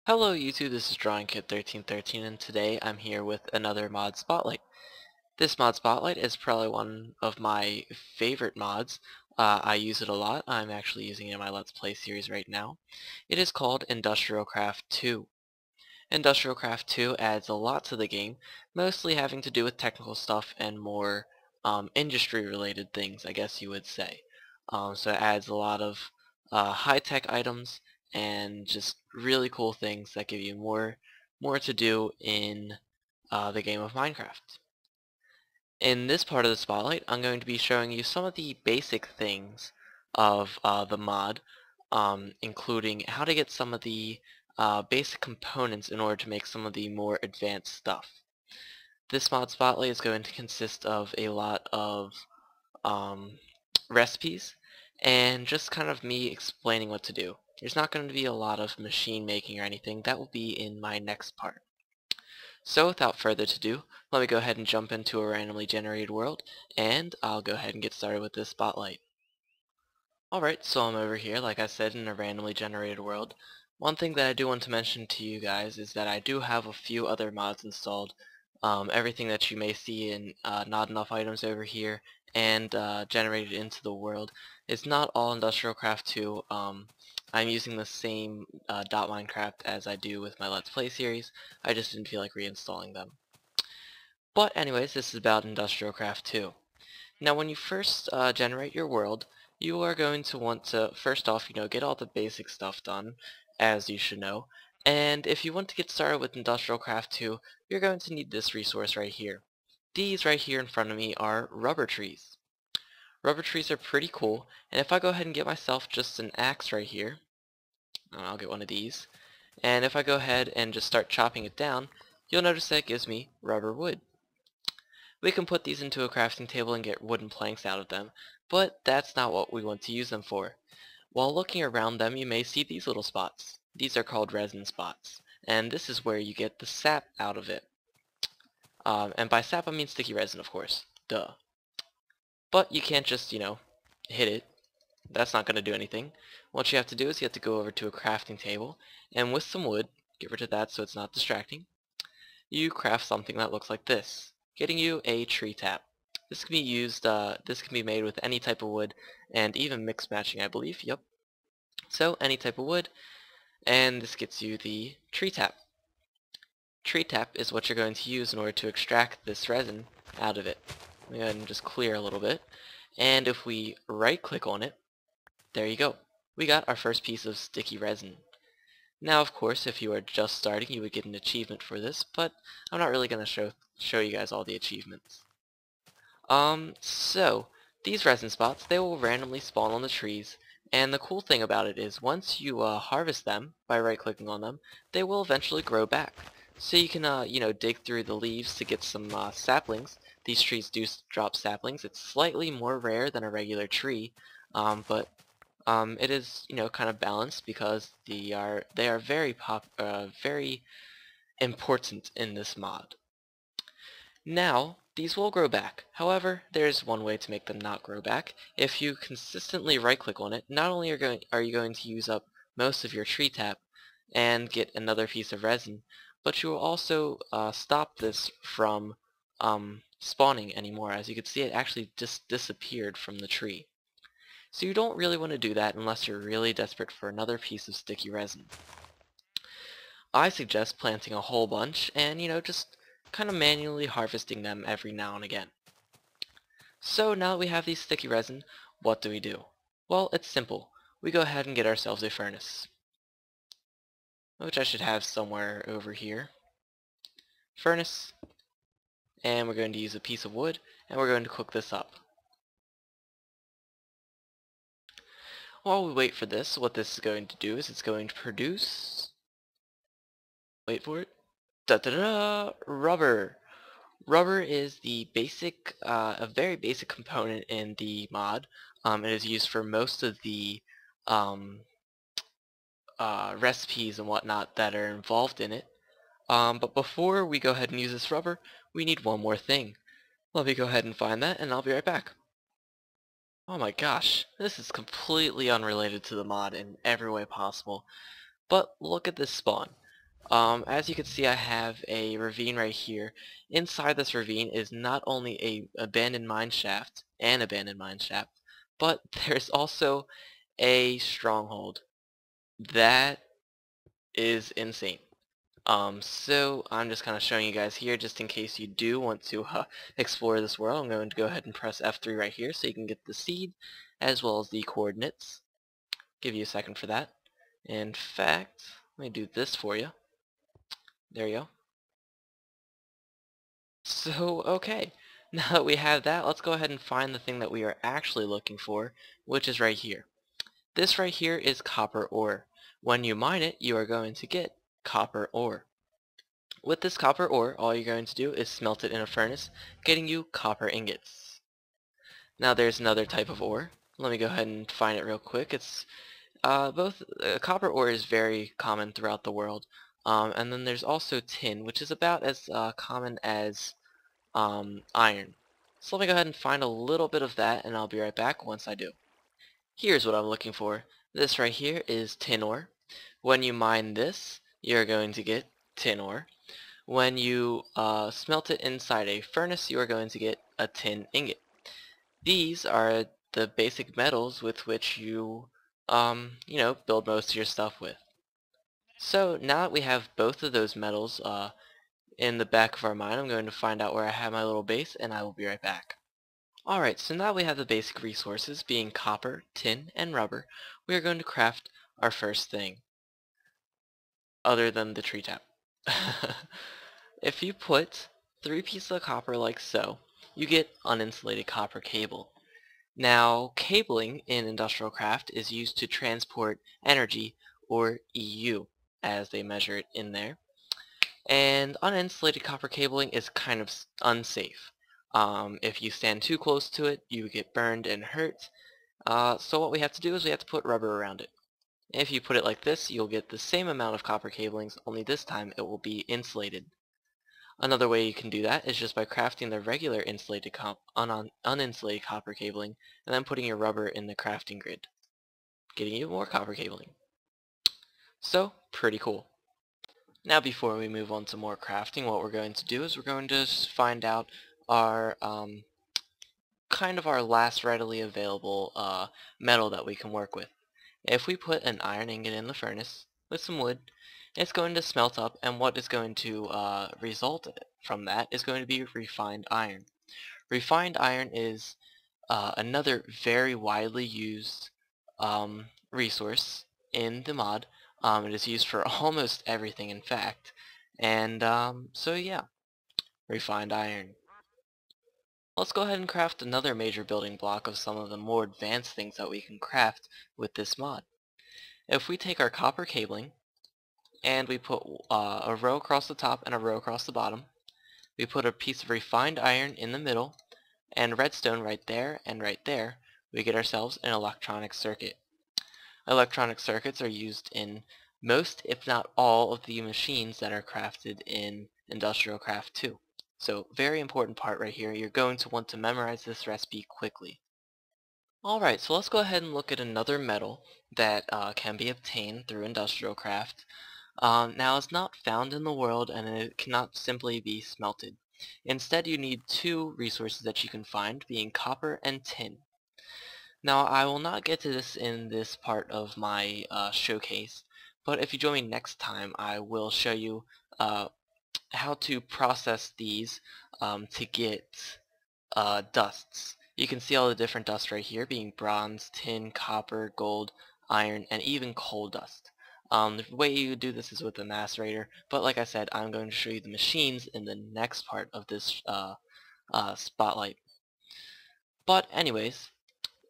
Hello YouTube, this is DrawingKid1313 and today I'm here with another mod spotlight. This mod spotlight is probably one of my favorite mods. I use it a lot. I'm actually using it in my Let's Play series right now. It is called Industrial Craft 2. Industrial Craft 2 adds a lot to the game, mostly having to do with technical stuff and more industry related things, I guess you would say. So it adds a lot of high-tech items and just really cool things that give you more to do in the game of Minecraft. In this part of the spotlight, I'm going to be showing you some of the basic things of the mod, including how to get some of the basic components in order to make some of the more advanced stuff. This mod spotlight is going to consist of a lot of um, recipes and just kind of me explaining what to do. There's not going to be a lot of machine making or anything. That will be in my next part. So without further ado, let me go ahead and jump into a randomly generated world, and I'll go ahead and get started with this spotlight. Alright, so I'm over here, like I said, in a randomly generated world. One thing that I do want to mention to you guys is that I do have a few other mods installed. Everything that you may see in Not Enough Items over here and generated into the world is not all Industrial Craft 2. I'm using the same .minecraft as I do with my Let's Play series. I just didn't feel like reinstalling them. But anyways, this is about Industrial Craft 2. Now when you first generate your world, you are going to want to, first off, get all the basic stuff done, as you should know. And if you want to get started with Industrial Craft 2, you're going to need this resource right here. These right here in front of me are rubber trees. Rubber trees are pretty cool, and if I go ahead and get myself just an axe right here, and I'll get one of these, and if I go ahead and just start chopping it down, you'll notice that it gives me rubber wood. We can put these into a crafting table and get wooden planks out of them, but that's not what we want to use them for. While looking around them, you may see these little spots. These are called resin spots, and this is where you get the sap out of it. And by sap I mean sticky resin, of course. Duh. But you can't just, hit it. That's not going to do anything. What you have to do is you have to go over to a crafting table, and with some wood, get rid of that so it's not distracting, you craft something that looks like this, getting you a tree tap. This can be used, this can be made with any type of wood, and even mix matching, I believe, yep. So, any type of wood, and this gets you the tree tap. Tree tap is what you're going to use in order to extract this resin out of it. Let me go ahead and just clear a little bit, and if we right click on it, there you go. We got our first piece of sticky resin. Now, of course, if you are just starting, you would get an achievement for this, but I'm not really going to show you guys all the achievements. So, these resin spots, they will randomly spawn on the trees, and the cool thing about it is once you harvest them by right-clicking on them, they will eventually grow back. So you can, dig through the leaves to get some saplings. These trees do drop saplings. It's slightly more rare than a regular tree, but it is, kind of balanced because they are very important in this mod. Now, these will grow back. However, there's one way to make them not grow back. If you consistently right-click on it, not only are you going to use up most of your tree tap and get another piece of resin, but you will also stop this from spawning anymore. As you can see, it actually just disappeared from the tree. So you don't really want to do that unless you're really desperate for another piece of sticky resin. I suggest planting a whole bunch and, just kind of manually harvesting them every now and again. So now that we have these sticky resin, what do? Well, it's simple. We go ahead and get ourselves a furnace, which I should have somewhere over here. Furnace, and we're going to use a piece of wood, and we're going to cook this up. While we wait for this, what this is going to do is it's going to produce, wait for it, da-da-da, rubber. Rubber is the basic, a very basic component in the mod. It is used for most of the recipes and whatnot that are involved in it. But before we go ahead and use this rubber, we need one more thing. Let me go ahead and find that, and I'll be right back. Oh my gosh, this is completely unrelated to the mod in every way possible. But look at this spawn. As you can see, I have a ravine right here. Inside this ravine is not only a abandoned mine shaft, but there's also a stronghold. That is insane. So I'm just kind of showing you guys here just in case you do want to explore this world. I'm going to go ahead and press F3 right here so you can get the seed as well as the coordinates. Give you a second for that. In fact, let me do this for you. There you go. So, okay. Now that we have that, let's go ahead and find the thing that we are actually looking for, which is right here. This right here is copper ore. When you mine it, you are going to get copper ore. With this copper ore, all you're going to do is smelt it in a furnace, getting you copper ingots. Now there's another type of ore. Let me go ahead and find it real quick. It's copper ore is very common throughout the world. And then there's also tin, which is about as common as iron. So let me go ahead and find a little bit of that, and I'll be right back once I do. Here's what I'm looking for. This right here is tin ore. When you mine this, you're going to get tin ore. When you smelt it inside a furnace, you are going to get a tin ingot. These are the basic metals with which you build most of your stuff with. So now that we have both of those metals in the back of our mine, I'm going to find out where I have my little base, and I will be right back. Alright, so now we have the basic resources, being copper, tin, and rubber. We are going to craft our first thing, other than the tree tap. If you put 3 pieces of copper like so, you get uninsulated copper cable. Now, cabling in industrial craft is used to transport energy, or EU, as they measure it in there. And uninsulated copper cabling is kind of unsafe. If you stand too close to it, you get burned and hurt. So what we have to do is we have to put rubber around it. If you put it like this, you'll get the same amount of copper cablings, only this time it will be insulated. Another way you can do that is just by crafting the regular uninsulated copper cabling and then putting your rubber in the crafting grid, getting you more copper cabling. So, pretty cool. Now before we move on to more crafting, what we're going to do is we're going to find out our kind of our last readily available metal that we can work with. If we put an iron ingot in the furnace with some wood, it's going to smelt up, and what is going to result from that is going to be refined iron. Refined iron is another very widely used resource in the mod. It is used for almost everything, in fact. And so yeah, refined iron. Let's go ahead and craft another major building block of some of the more advanced things that we can craft with this mod. If we take our copper cabling and we put a row across the top and a row across the bottom, we put a piece of refined iron in the middle and redstone right there and right there, we get ourselves an electronic circuit. Electronic circuits are used in most, if not all, of the machines that are crafted in Industrial Craft 2. So, very important part right here. You're going to want to memorize this recipe quickly. Alright, so let's go ahead and look at another metal that can be obtained through Industrial Craft. Now, it's not found in the world, and it cannot simply be smelted. Instead, you need 2 resources that you can find, being copper and tin. Now, I will not get to this in this part of my showcase, but if you join me next time, I will show you how to process these to get dusts. You can see all the different dusts right here, being bronze, tin, copper, gold, iron, and even coal dust. The way you do this is with the macerator, but like I said, I'm going to show you the machines in the next part of this spotlight. But anyways,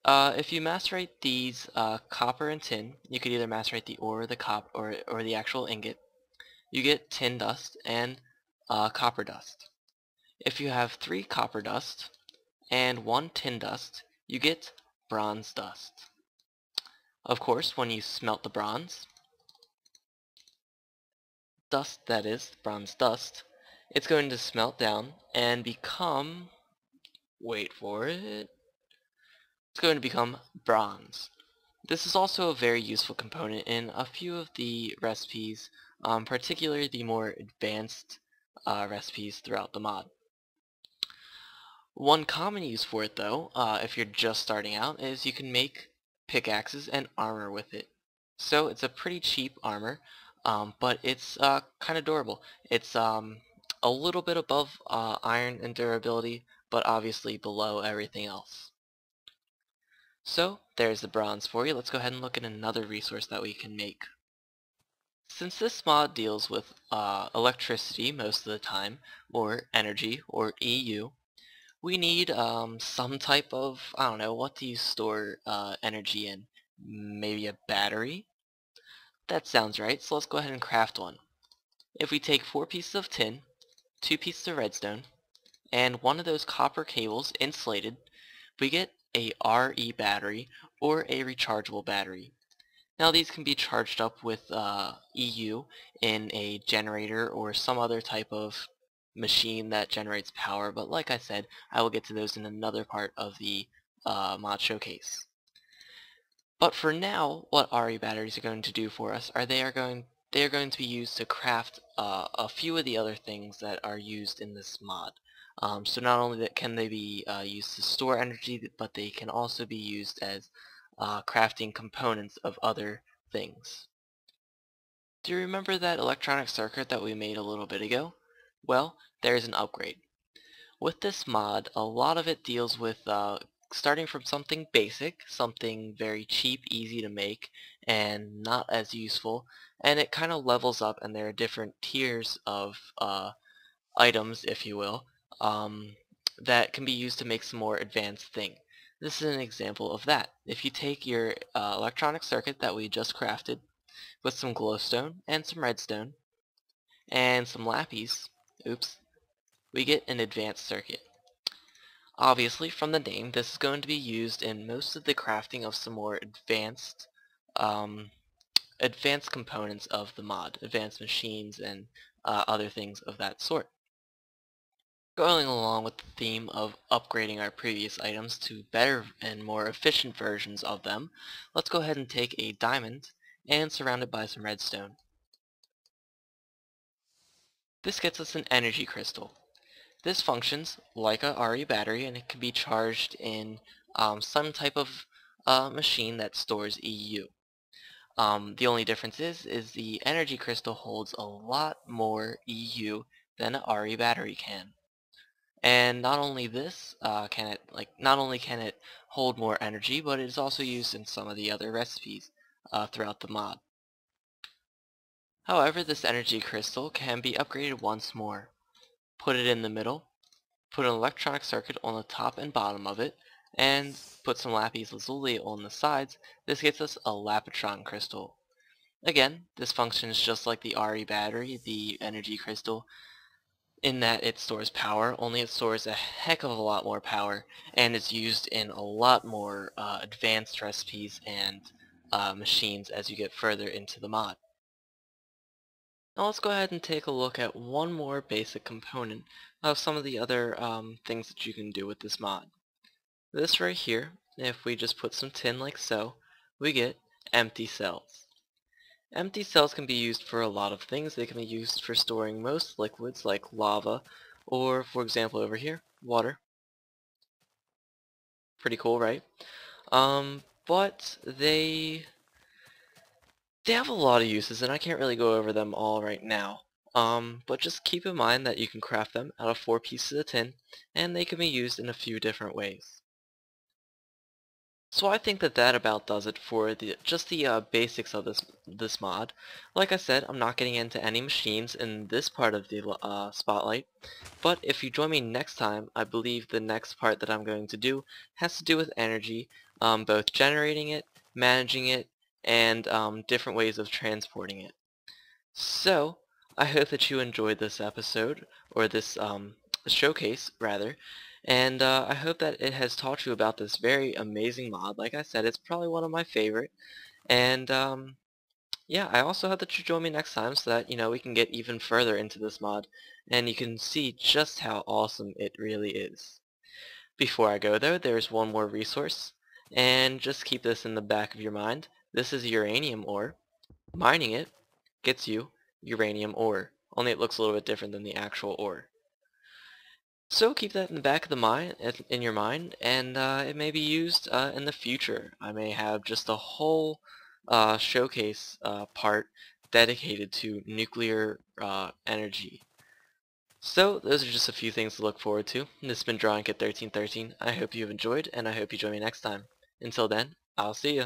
if you macerate these copper and tin, you could either macerate the ore, or the actual ingot. You get tin dust and copper dust. If you have 3 copper dust and 1 tin dust, you get bronze dust. Of course, when you smelt the bronze dust, that is, bronze dust, it's going to smelt down and become, wait for it, it's going to become bronze. This is also a very useful component in a few of the recipes particularly the more advanced recipes throughout the mod. One common use for it though, if you're just starting out, is you can make pickaxes and armor with it. So it's a pretty cheap armor, but it's kind of durable. It's a little bit above iron in durability, but obviously below everything else. So there's the bronze for you. Let's go ahead and look at another resource that we can make. Since this mod deals with electricity most of the time, or energy, or EU, we need some type of, I don't know, what do you store energy in? Maybe a battery? That sounds right, so let's go ahead and craft one. If we take 4 pieces of tin, 2 pieces of redstone, and one of those copper cables insulated, we get a RE battery, or a rechargeable battery. Now these can be charged up with EU in a generator or some other type of machine that generates power, but like I said, I will get to those in another part of the mod showcase. But for now, what RE batteries are going to do for us are they are going to be used to craft a few of the other things that are used in this mod. So not only can they be used to store energy, but they can also be used as crafting components of other things. Do you remember that electronic circuit that we made a little bit ago? Well, there's an upgrade. With this mod, a lot of it deals with starting from something basic, something very cheap, easy to make, and not as useful, and it kind of levels up, and there are different tiers of items, if you will, that can be used to make some more advanced thing. This is an example of that. If you take your electronic circuit that we just crafted with some glowstone and some redstone and some lapis, oops, we get an advanced circuit. Obviously, from the name, this is going to be used in most of the crafting of some more um, advanced components of the mod, advanced machines and other things of that sort. Going along with the theme of upgrading our previous items to better and more efficient versions of them, let's go ahead and take a diamond and surround it by some redstone. This gets us an energy crystal. This functions like a RE battery, and it can be charged in some type of machine that stores EU. The only difference is the energy crystal holds a lot more EU than a RE battery can. And not only this, not only can it hold more energy, but it is also used in some of the other recipes throughout the mod. However, this energy crystal can be upgraded once more. Put it in the middle, put an electronic circuit on the top and bottom of it, and put some lapis lazuli on the sides. This gets us a lapitron crystal. Again, this functions just like the RE battery, the energy crystal, in that it stores power, only it stores a heck of a lot more power, and is used in a lot more advanced recipes and machines as you get further into the mod. Now let's go ahead and take a look at one more basic component of some of the other things that you can do with this mod. This right here, if we just put some tin like so, we get empty cells. Empty cells can be used for a lot of things. They can be used for storing most liquids like lava, or for example over here, water. Pretty cool, right? But they have a lot of uses, and I can't really go over them all right now. But just keep in mind that you can craft them out of 4 pieces of tin, and they can be used in a few different ways. So I think that about does it for just the basics of this mod. Like I said, I'm not getting into any machines in this part of the spotlight, but if you join me next time, I believe the next part that I'm going to do has to do with energy, both generating it, managing it, and different ways of transporting it. So, I hope that you enjoyed this episode, or this showcase, rather, and I hope that it has taught you about this very amazing mod. Like I said, it's probably one of my favorite, and yeah, I also hope that you join me next time so that, we can get even further into this mod, and you can see just how awesome it really is. Before I go though, there's one more resource, and just keep this in the back of your mind. This is uranium ore. Mining it gets you uranium ore, only it looks a little bit different than the actual ore. So keep that in the back of the mind, in your mind, and it may be used in the future. I may have just a whole showcase part dedicated to nuclear energy. So those are just a few things to look forward to. This has been Drawing Kit 1313. I hope you've enjoyed, and I hope you join me next time. Until then, I'll see ya.